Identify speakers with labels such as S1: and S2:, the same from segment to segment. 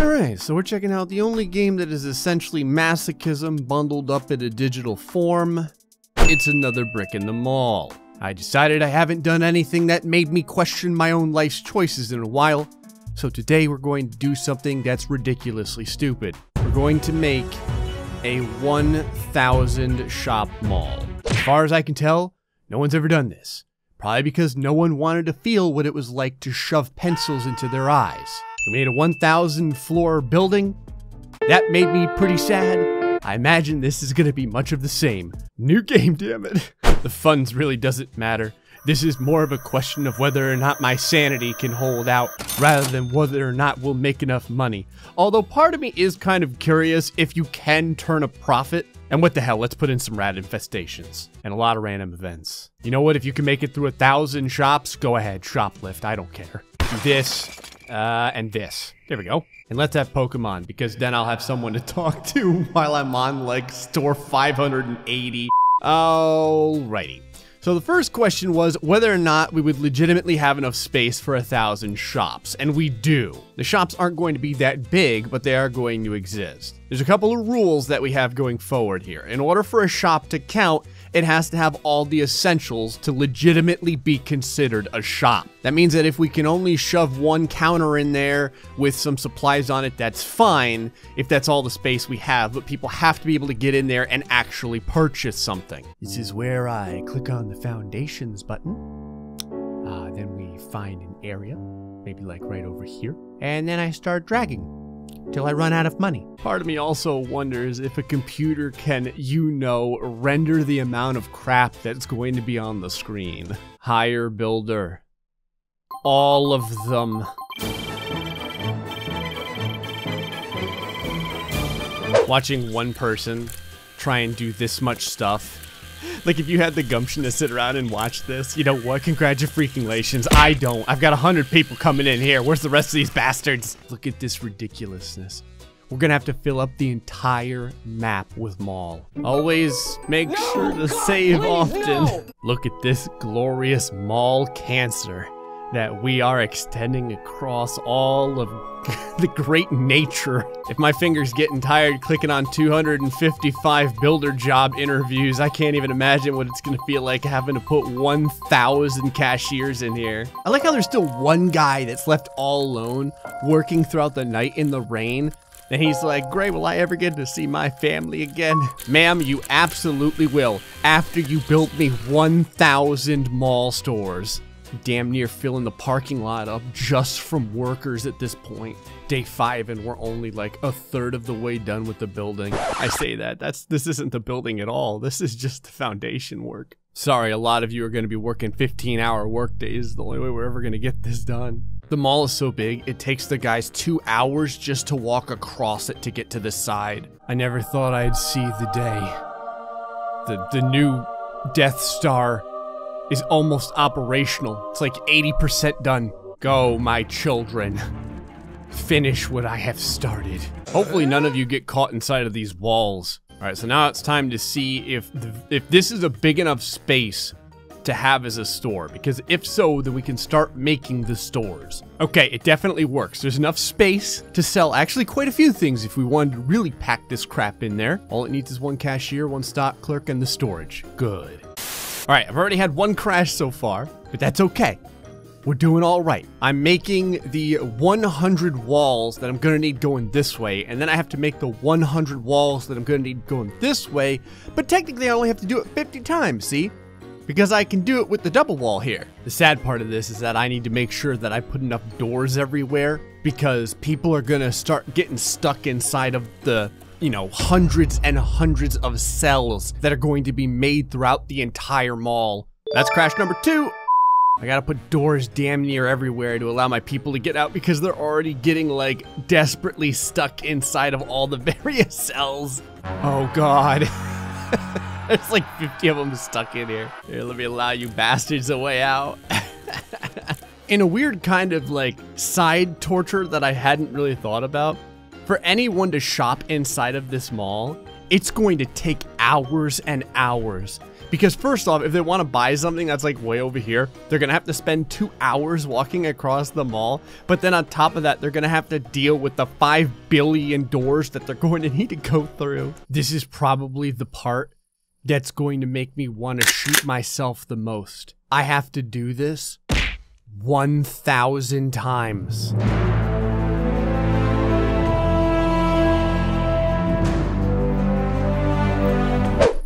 S1: Alright, so we're checking out the only game that is essentially masochism bundled up in a digital form. It's another brick in the mall. I decided I haven't done anything that made me question my own life's choices in a while, so today we're going to do something that's ridiculously stupid. We're going to make a 1,000 shop mall. As far as I can tell, no one's ever done this. Probably because no one wanted to feel what it was like to shove pencils into their eyes. We made a 1,000 floor building. That made me pretty sad. I imagine this is gonna be much of the same. New game, damn it. The funds really doesn't matter. This is more of a question of whether or not my sanity can hold out, rather than whether or not we'll make enough money. Although part of me is kind of curious if you can turn a profit. And what the hell, let's put in some rat infestations. And a lot of random events. You know what, if you can make it through 1,000 shops, go ahead, shoplift, I don't care. Do this, and this. There we go. And let's have Pokemon, because then I'll have someone to talk to while I'm on, like, store 580. Alrighty. So the first question was whether or not we would legitimately have enough space for 1,000 shops, and we do. The shops aren't going to be that big, but they are going to exist. There's a couple of rules that we have going forward here. In order for a shop to count, it has to have all the essentials to legitimately be considered a shop. That means that if we can only shove one counter in there with some supplies on it, that's fine if that's all the space we have, but people have to be able to get in there and actually purchase something. This is where I click on the foundations button. Then we find an area, maybe like right over here, and then I start dragging till I run out of money. Part of me also wonders if a computer can, render the amount of crap that's going to be on the screen. Hire builder. All of them. Watching one person try and do this much stuff. Like, if you had the gumption to sit around and watch this, you know what? Congratulations. I don't. I've got 100 people coming in here. Where's the rest of these bastards? Look at this ridiculousness. We're gonna have to fill up the entire map with mall. Always make sure to save often. Look at this glorious mall cancer that we are extending across all of the great nature. If my finger's getting tired clicking on 255 builder job interviews, I can't even imagine what it's gonna feel like having to put 1,000 cashiers in here. I like how there's still one guy that's left all alone, working throughout the night in the rain, and he's like, Gray, will I ever get to see my family again? Ma'am, you absolutely will, after you built me 1,000 mall stores. Damn near filling the parking lot up just from workers at this point. Day 5 and we're only like a third of the way done with the building. I say that, this isn't the building at all. This is just the foundation work. Sorry, a lot of you are going to be working 15-hour work days. The only way we're ever going to get this done. The mall is so big, it takes the guys 2 hours just to walk across it to get to this side. I never thought I'd see the day. The new Death Star is almost operational. It's like 80% done. Go, my children. Finish what I have started. Hopefully none of you get caught inside of these walls. Alright, so now it's time to see if this is a big enough space to have as a store. Because if so, then we can start making the stores. Okay, it definitely works. There's enough space to sell actually quite a few things if we wanted to really pack this crap in there. All it needs is one cashier, one stock clerk, and the storage. Good. Alright, I've already had one crash so far, but that's okay. We're doing alright. I'm making the 100 walls that I'm gonna need going this way, and then I have to make the 100 walls that I'm gonna need going this way, but technically I only have to do it 50 times, see? Because I can do it with the double wall here. The sad part of this is that I need to make sure that I put enough doors everywhere, because people are gonna start getting stuck inside of the hundreds and hundreds of cells that are going to be made throughout the entire mall. That's crash number 2. I gotta put doors damn near everywhere to allow my people to get out because they're already getting, like, desperately stuck inside of all the various cells. Oh god. There's like 50 of them stuck in here. Here, let me allow you bastards a way out. In a weird kind of, like, side torture that I hadn't really thought about, for anyone to shop inside of this mall, it's going to take hours and hours. Because first off, if they want to buy something that's like way over here, they're going to have to spend 2 hours walking across the mall. But then on top of that, they're going to have to deal with the 5 billion doors that they're going to need to go through. This is probably the part that's going to make me want to shoot myself the most. I have to do this 1,000 times.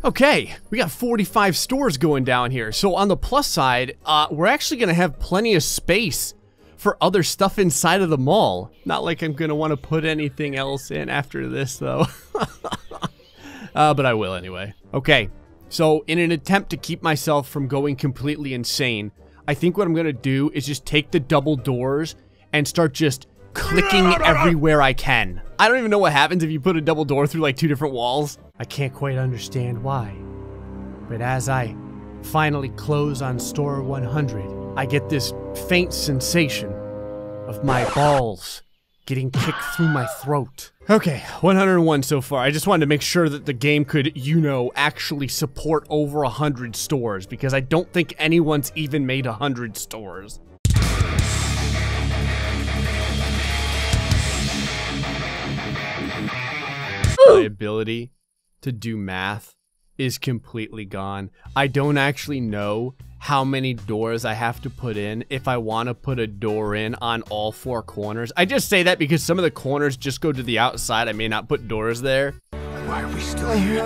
S1: Okay, we got 45 stores going down here. So on the plus side, we're actually gonna have plenty of space for other stuff inside of the mall. Not like I'm gonna wanna put anything else in after this though. But I will anyway. Okay, so in an attempt to keep myself from going completely insane, I think what I'm gonna do is just take the double doors and start just clicking everywhere I can. I don't even know what happens if you put a double door through like 2 different walls. I can't quite understand why, but as I finally close on store 100, I get this faint sensation of my balls getting kicked through my throat. Okay, 101 so far. I just wanted to make sure that the game could, you know, actually support over 100 stores, because I don't think anyone's even made 100 stores. My ability to do math is completely gone. I don't actually know how many doors I have to put in if I want to put a door in on all 4 corners. I just say that because some of the corners just go to the outside. I may not put doors there.
S2: Why are we still here?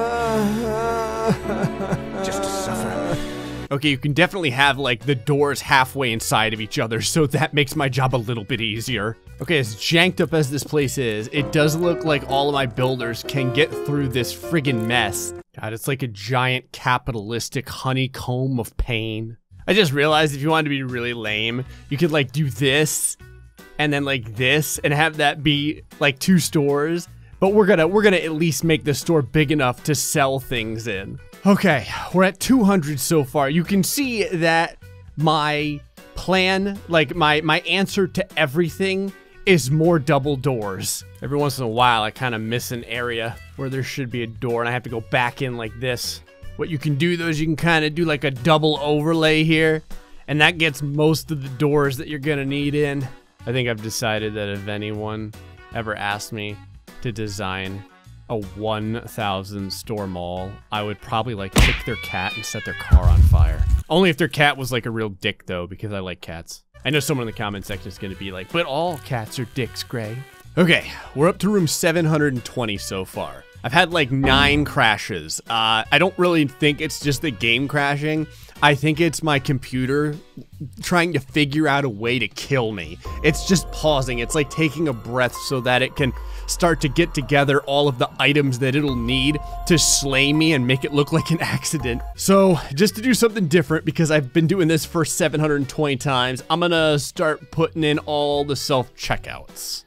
S2: Just to suffer.
S1: Okay, you can definitely have like the doors halfway inside of each other, so that makes my job a little bit easier. Okay, as janked up as this place is, it does look like all of my builders can get through this friggin' mess. God, it's like a giant capitalistic honeycomb of pain. I just realized if you wanted to be really lame, you could like do this, and then like this, and have that be like 2 stores. But we're gonna at least make the store big enough to sell things in. Okay, we're at 200 so far. You can see that my plan, like my answer to everything, is more double doors. Every once in a while, I kind of miss an area where there should be a door and I have to go back in like this. What you can do though is you can kind of do like a double overlay here, and that gets most of the doors that you're gonna need in. I think I've decided that if anyone ever asked me to design a 1,000 store mall, I would probably like kick their cat and set their car on fire. Only if their cat was like a real dick though, because I like cats. I know someone in the comment section is gonna be like, but all cats are dicks, Gray. Okay, we're up to room 720 so far. I've had like 9 crashes. I don't really think it's just the game crashing. I think it's my computer trying to figure out a way to kill me. It's just pausing. It's like taking a breath so that it can start to get together all of the items that it'll need to slay me and make it look like an accident. So just to do something different, because I've been doing this for 720 times, I'm gonna start putting in all the self-checkouts.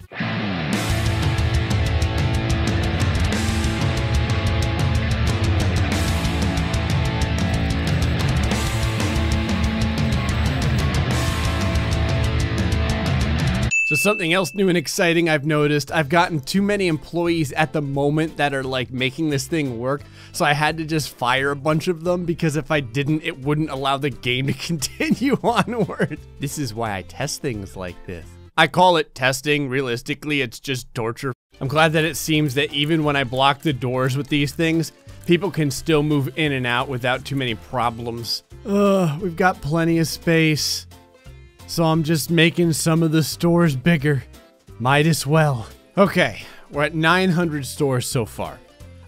S1: So something else new and exciting I've noticed, I've gotten too many employees at the moment that are like making this thing work, so I had to just fire a bunch of them, because if I didn't, it wouldn't allow the game to continue onward. This is why I test things like this. I call it testing. Realistically, it's just torture. I'm glad that it seems that even when I block the doors with these things, people can still move in and out without too many problems. We've got plenty of space. So I'm just making some of the stores bigger. Might as well. Okay, we're at 900 stores so far.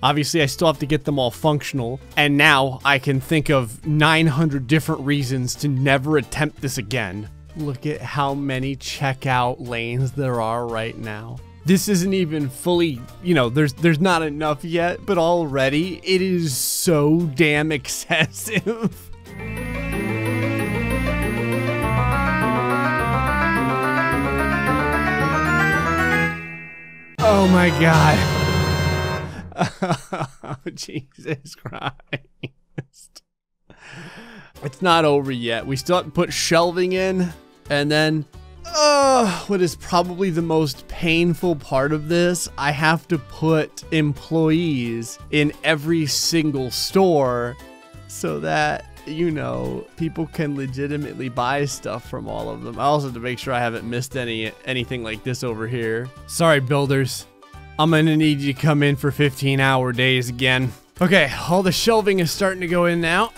S1: Obviously, I still have to get them all functional, and now I can think of 900 different reasons to never attempt this again. Look at how many checkout lanes there are right now. This isn't even fully, you know, there's not enough yet, but already it is so damn excessive. Oh my god. Oh, Jesus Christ. It's not over yet. We still have to put shelving in, and then What is probably the most painful part of this, I have to put employees in every single store so that, you know, people can legitimately buy stuff from all of them. I also have to make sure I haven't missed anything like this over here. Sorry, builders. I'm gonna need you to come in for 15-hour days again. Okay, all the shelving is starting to go in now.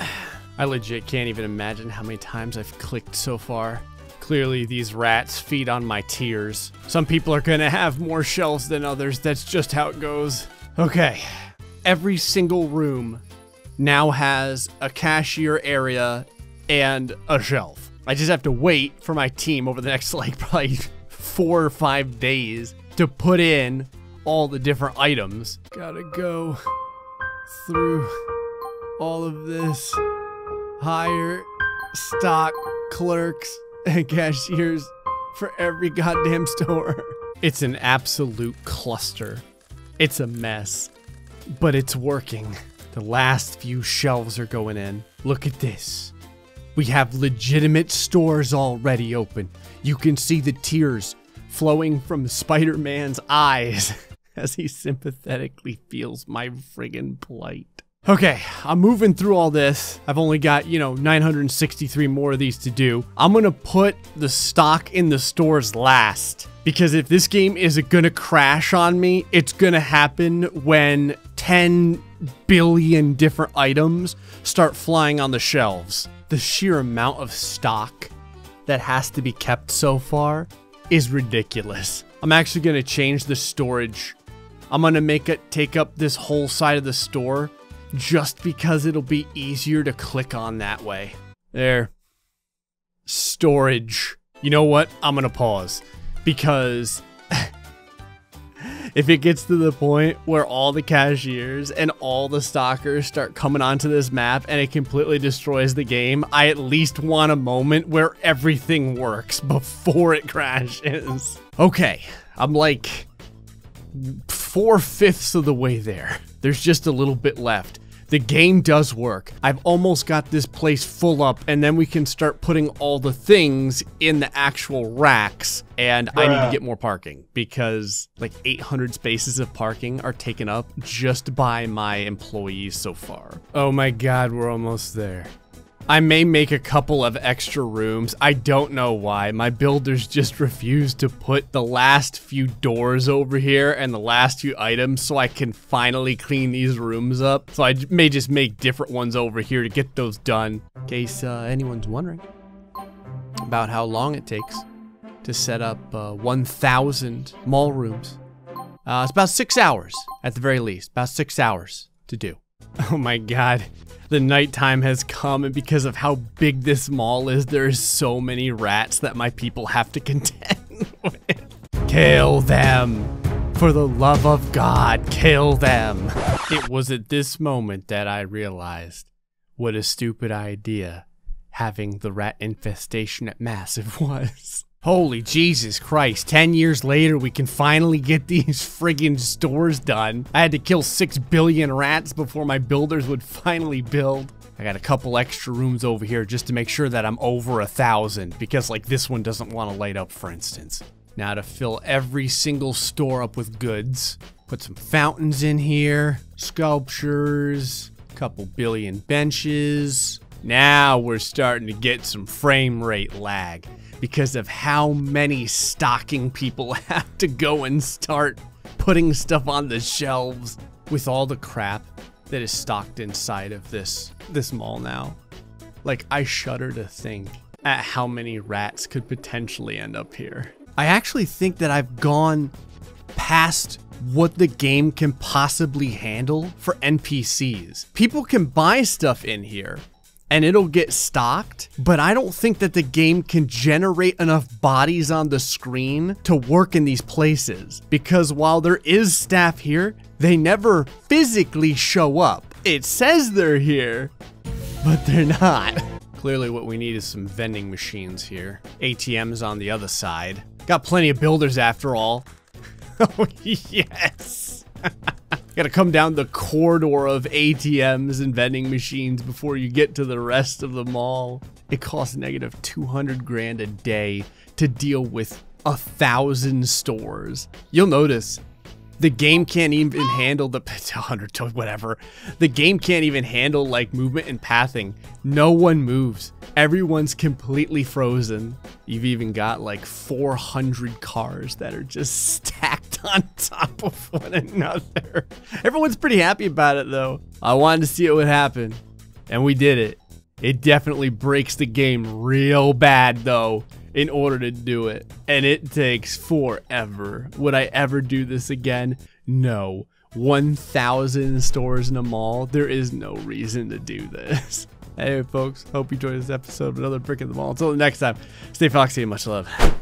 S1: I legit can't even imagine how many times I've clicked so far. Clearly, these rats feed on my tears. Some people are gonna have more shelves than others. That's just how it goes. Okay, every single room now has a cashier area and a shelf. I just have to wait for my team over the next like probably 4 or 5 days to put in all the different items. Gotta go through all of this. Hire stock clerks and cashiers for every goddamn store. It's an absolute cluster. It's a mess, but it's working. The last few shelves are going in. Look at this. We have legitimate stores already open. You can see the tears flowing from Spider-Man's eyes as he sympathetically feels my friggin' plight. Okay, I'm moving through all this. I've only got, 963 more of these to do. I'm gonna put the stock in the stores last, because if this game is gonna crash on me, it's gonna happen when 10 billion different items start flying on the shelves. The sheer amount of stock that has to be kept so far is ridiculous. I'm actually gonna change the storage. I'm gonna make it take up this whole side of the store, just because it'll be easier to click on that way. There. Storage. You know what? I'm gonna pause. Because if it gets to the point where all the cashiers and all the stockers start coming onto this map and it completely destroys the game, I at least want a moment where everything works before it crashes. Okay, I'm like 4/5 of the way there. There's just a little bit left. The game does work. I've almost got this place full up, and then we can start putting all the things in the actual racks. And I need to get more parking because like 800 spaces of parking are taken up just by my employees so far. Oh my God, we're almost there. I may make a couple of extra rooms. I don't know why. My builders just refuse to put the last few doors over here and the last few items so I can finally clean these rooms up. So I may just make different ones over here to get those done. In case anyone's wondering about how long it takes to set up 1,000 mall rooms. It's about 6 hours at the very least. About 6 hours to do. Oh my God. The nighttime has come, and because of how big this mall is, there's so many rats that my people have to contend with. Kill them. For the love of God, kill them. It was at this moment that I realized what a stupid idea having the rat infestation at Massive was. Holy Jesus Christ, 10 years later, we can finally get these friggin' stores done. I had to kill 6 billion rats before my builders would finally build. I got a couple extra rooms over here just to make sure that I'm over 1,000, because like this one doesn't want to light up, for instance. Now to fill every single store up with goods, put some fountains in here, sculptures, a couple billion benches. Now we're starting to get some frame rate lag, because of how many stocking people have to go and start putting stuff on the shelves with all the crap that is stocked inside of this mall now. Like, I shudder to think at how many rats could potentially end up here. I actually think that I've gone past what the game can possibly handle for NPCs. People can buy stuff in here and it'll get stocked, but I don't think that the game can generate enough bodies on the screen to work in these places, because while there is staff here, they never physically show up. It says they're here, but they're not. Clearly what we need is some vending machines here. ATMs on the other side. Got plenty of builders after all. Oh yes. Gotta come down the corridor of ATMs and vending machines before you get to the rest of the mall. it costs negative 200 grand a day to deal with 1,000 stores. You'll notice the game can't even handle the 100 whatever. The game can't even handle like movement and pathing. No one moves. Everyone's completely frozen. You've even got like 400 cars that are just stacked on top of one another. Everyone's pretty happy about it though. I wanted to see what would happen, and we did it. It definitely breaks the game real bad though in order to do it, and it takes forever. Would I ever do this again? No. 1,000 stores in a mall? There is no reason to do this. Hey folks, hope you enjoyed this episode of another Brick in the Mall. Until the next time, stay foxy and much love.